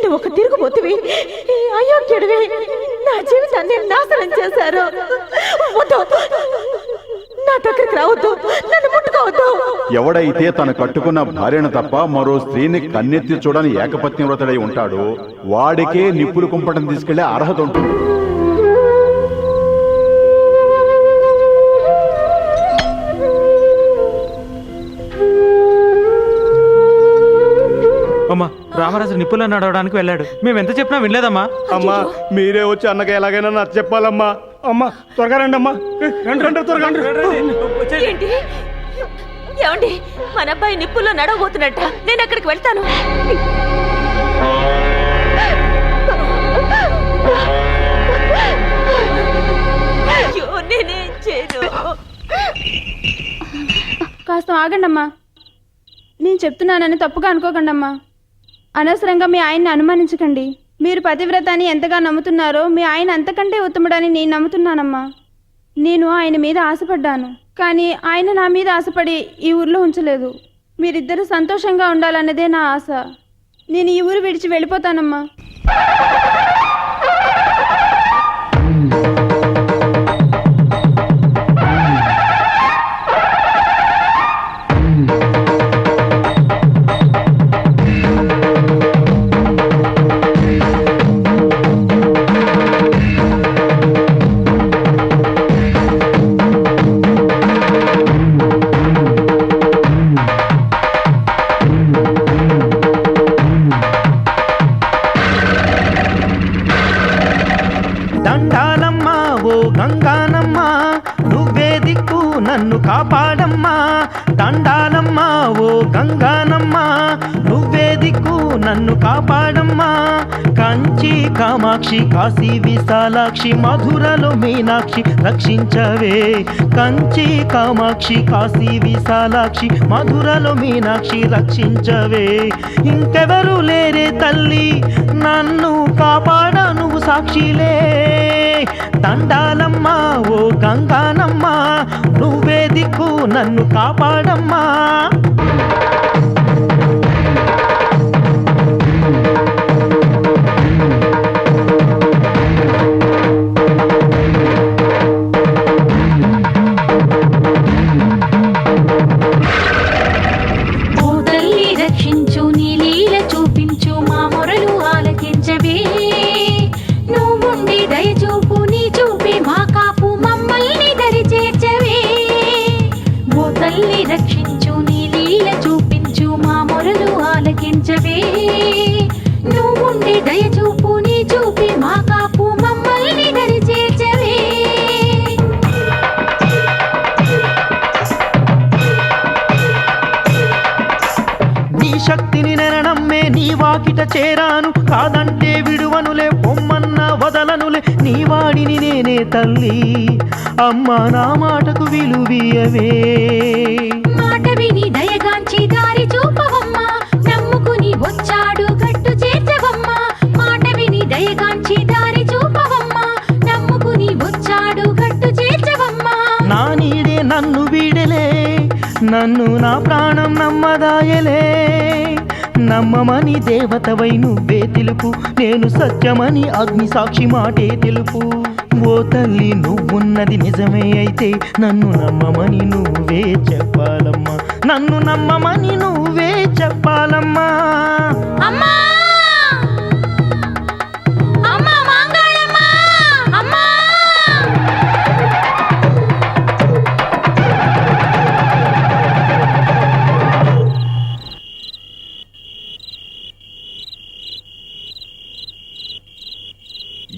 నువ్వు ఒక తిరుగుబోతువి, అయోగ్యుడివి. నా జీవితాన్ని నాశనం చేశారు. వద్దు, నా దగ్గరికి రావద్దు, నన్ను ముట్టుకోవద్దు. ఎవడైతే తన కట్టుకున్న భార్యను తప్ప మరో స్త్రీని కన్నెత్తి చూడని ఏకపత్నివ్రతుడై ఉంటాడో వాడికే నిప్పులు కుంపటం తీసుకెళ్లే అర్హత ఉంటుంది. అమ్మా, రామరాజు నిప్పుల్లో నడవడానికి వెళ్ళాడు. మేము ఎంత చెప్పినా వినలేదమ్మా. అమ్మా, మీరే వచ్చి అన్నకి ఎలాగైనా నాకు చెప్పాలమ్మా. అమ్మా, త్వరగా రండి అమ్మా. రండి, త్వరగా రండి. ఏంటి? ఏమండి, మన అబ్బాయి నిప్పుల్లో నడవబోతున్నట్ట. నేను అక్కడికి వెళ్తాను. అయ్యో, నేనేం చేయను. కాస్త ఆగండమ్మా. నేను చెప్తున్నానని తప్పుగా అనుకోకండమ్మా. అనవసరంగా మీ ఆయన్ని అనుమానించకండి. మీరు పతివ్రతాన్ని ఎంతగా నమ్ముతున్నారో మీ ఆయన అంతకంటే ఉత్తముడని నేను నమ్ముతున్నానమ్మా. నేను ఆయన మీద ఆశపడ్డాను, కానీ ఆయన నా మీద ఆశపడి ఈ ఊర్లో ఉంచలేదు. మీరిద్దరూ సంతోషంగా ఉండాలన్నదే నా ఆశ. నేను ఈ ఊరు విడిచి వెళ్ళిపోతానమ్మా. దండాలమ్మా ఓ గంగానమ్మా, నువ్వే దిక్కు నన్ను కాపాడమ్మా. దండాలమ్మా ఓ గంగానమ్మా, నువ్వే దిక్కు నన్ను కాపాడమ్మా. కంచి కామాక్షి, కాశీ విశాలాక్షి, మధురలో మీనాక్షి రక్షించవే. కంచి కామాక్షి, కాశీ విశాలాక్షి, మధురలో మీనాక్షి రక్షించవే. ఇంకెవరు లేరే తల్లి, నన్ను కాపాడ నువ్వు సాక్షిలే. దండాలమ్మా ఓ గంగానమ్మా, నువ్వే దిక్కు నన్ను కాపాడమ్మా. శక్తిని నెరనమ్మే నీ వాకిట చేరాను, కాదంటే విడువనులే, పొమ్మన్న వదలనులే. నీ వాడిని నేనే తల్లి, అమ్మ నా మాటకు విలువీయవే. మాట విని దయగాంచి దారి చూపవమ్మా, నమ్ముకుని వచ్చాడు గట్టు చేర్చవమ్మా. మాట విని దయగాంచి దారి చూపవమ్మా, నమ్ముకుని వచ్చాడు గట్టు చేర్చవమ్మా. నా నీడే నన్ను వీడలే, నన్ను నా ప్రాణం నమ్మదాయలే. నమ్మమని దేవతవై నువ్వే తెలుపు, నేను సత్యమని అగ్ని సాక్షి మాటే తెలుపు. ఓ తల్లి, నువ్వున్నది నిజమే అయితే నన్ను నమ్మమని నువ్వే చెప్పాలమ్మా. నన్ను నమ్మమని నువ్వే చెప్పాలమ్మా. అమ్మా అమ్మా, మాంగాళమ్మా, అమ్మా.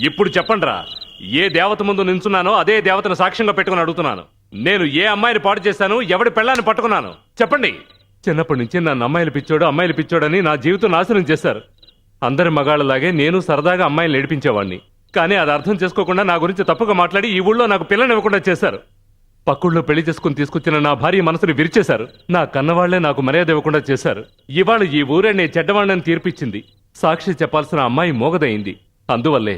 ఇప్పుడు చెప్పండిరా, ఏ దేవత ముందు నించున్నానో అదే దేవతను సాక్ష్యంగా పెట్టుకుని అడుగుతున్నాను. నేను ఏ అమ్మాయిని పాడు చేశాను, ఎవడి పెళ్ళాన్ని పట్టుకున్నాను చెప్పండి. చిన్నప్పటి నుంచి నన్ను అమ్మాయిలు పిచ్చోడని నా జీవితం నాశనం చేశారు. అందరి మగాళ్ళలాగే నేను సరదాగా అమ్మాయిలు నడిపించేవాడిని. కానీ అది అర్థం చేసుకోకుండా నా గురించి తప్పుగా మాట్లాడి ఈ ఊళ్ళో నాకు పిల్లనివ్వకుండా చేశారు. పక్కుళ్ళో పెళ్లి చేసుకుని తీసుకొచ్చిన నా భార్య మనసుని విరిచేశారు. నా కన్నవాళ్లే నాకు మర్యాద ఇవ్వకుండా చేశారు. ఇవాళ ఈ ఊరే నే చెడ్డవాళ్ళని తీర్పిచ్చింది. సాక్షి చెప్పాల్సిన అమ్మాయి మోగదయింది. అందువల్లే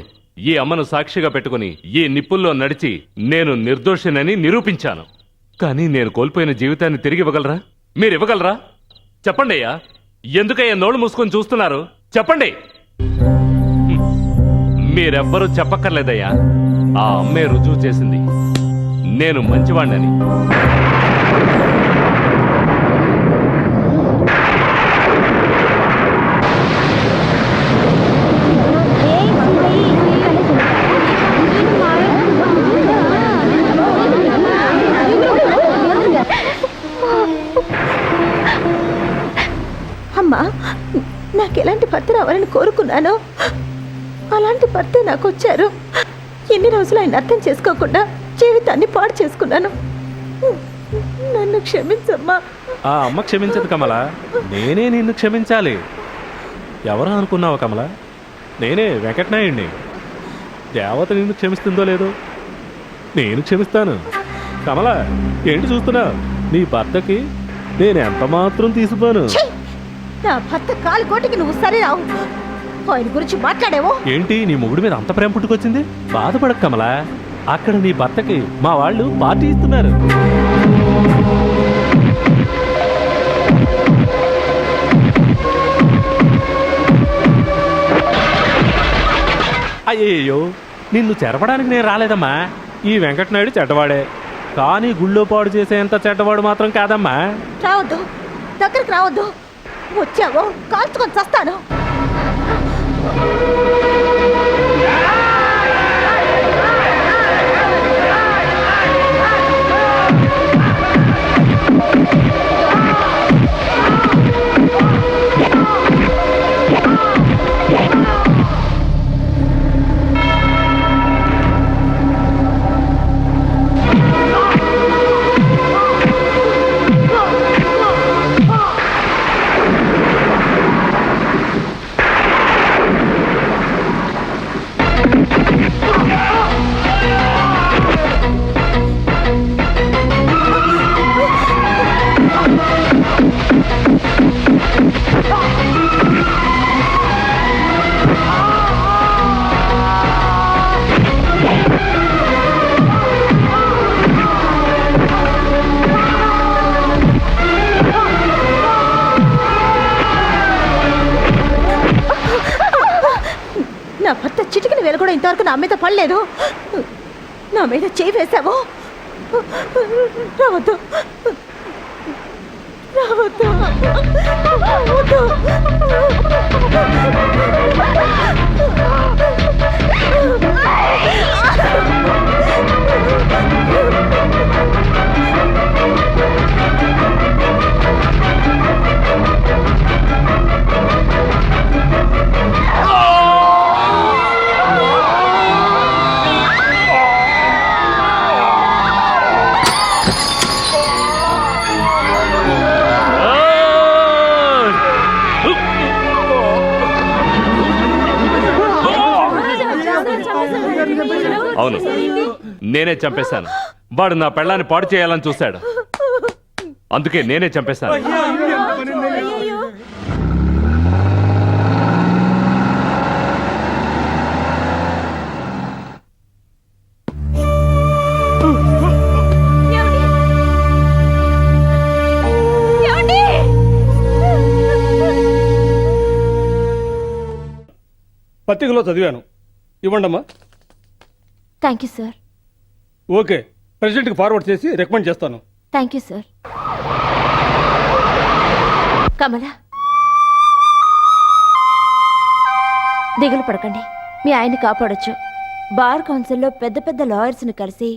ఈ అమ్మను సాక్షిగా పెట్టుకుని ఈ నిప్పుల్లో నడిచి నేను నిర్దోషినని నిరూపించాను. కానీ నేను కోల్పోయిన జీవితాన్ని తిరిగి ఇవ్వగలరా? మీరు ఇవ్వగలరా? చెప్పండి అయ్యా, ఎందుకయ్యా నోళ్ళు మూసుకొని చూస్తున్నారు? చెప్పండి. మీరెవ్వరూ చెప్పక్కర్లేదయ్యా, ఆ అమ్మే రుజువు చేసింది నేను మంచివాణ్ణని. అమ్మా, నాకు ఎలాంటి భర్త రావాలని కోరుకున్నానో అలాంటి భర్తే నాకు వచ్చారు. ఎన్ని రోజులు ఆయన అర్థం చేసుకోకుండా జీవితాన్ని పాడు చేసుకున్నాను. నన్ను క్షమించమ్మా. ఆ అమ్మ క్షమించదు కమల, నేనే నిన్ను క్షమించాలి. ఎవరు అనుకున్నావు కమల? నేనే వెంకటనాయుడిని. దేవత నిన్ను క్షమిస్తుందో లేదో నేను క్షమిస్తాను. కమల, ఏంటి చూస్తున్నావు? నీ భర్తకి నేను ఎంత మాత్రం తీసిపోను. నా భర్త కాలు కోటికి నువ్వు సరే రావు. ఆయన గురించి మాట్లాడేవో. ఏంటి నీ మొగుడు మీద అంత ప్రేమ పుట్టుకొచ్చింది? బాధపడకు కమల, అక్కడ నీ భర్తకి మా వాళ్ళు పార్టీ ఇస్తున్నారు. అయ్యయ్యో, నిన్ను చెరపడానికి నేను రాలేదమ్మా. ఈ వెంకటనాయుడు చెడ్డవాడే, కానీ గుళ్ళో పాడు చేసేంత చెడ్డవాడు మాత్రం కాదమ్మా. రావద్దు, దగ్గరికి రావద్దు. వచ్చావో కాల్చుకొని చస్తాను. నా భర్త చిటికిన వేలు కూడా ఇంతవరకు నా మీద పడలేదు. నా మీద చేయి వేశావు. రావద్దు, రావద్దు, రావద్దు. అవును, నేనే చంపేశాను. వాడు నా పెళ్ళాన్ని పాడు చేయాలని చూశాడు, అందుకే నేనే చంపేశాను. పత్రికలో చదివాను. ఇవ్వండమ్మా. Thank you sir. ఓకే, ప్రెసిడెంట్కి ఫార్వర్డ్ చేసి రికమెండ్ చేస్తాను. Thank you sir. కమల, దిగులు పడకండి, మీ ఆయన్ని కాపాడొచ్చు. బార్ కౌన్సిల్లో పెద్ద పెద్ద లాయర్స్ని కలిసి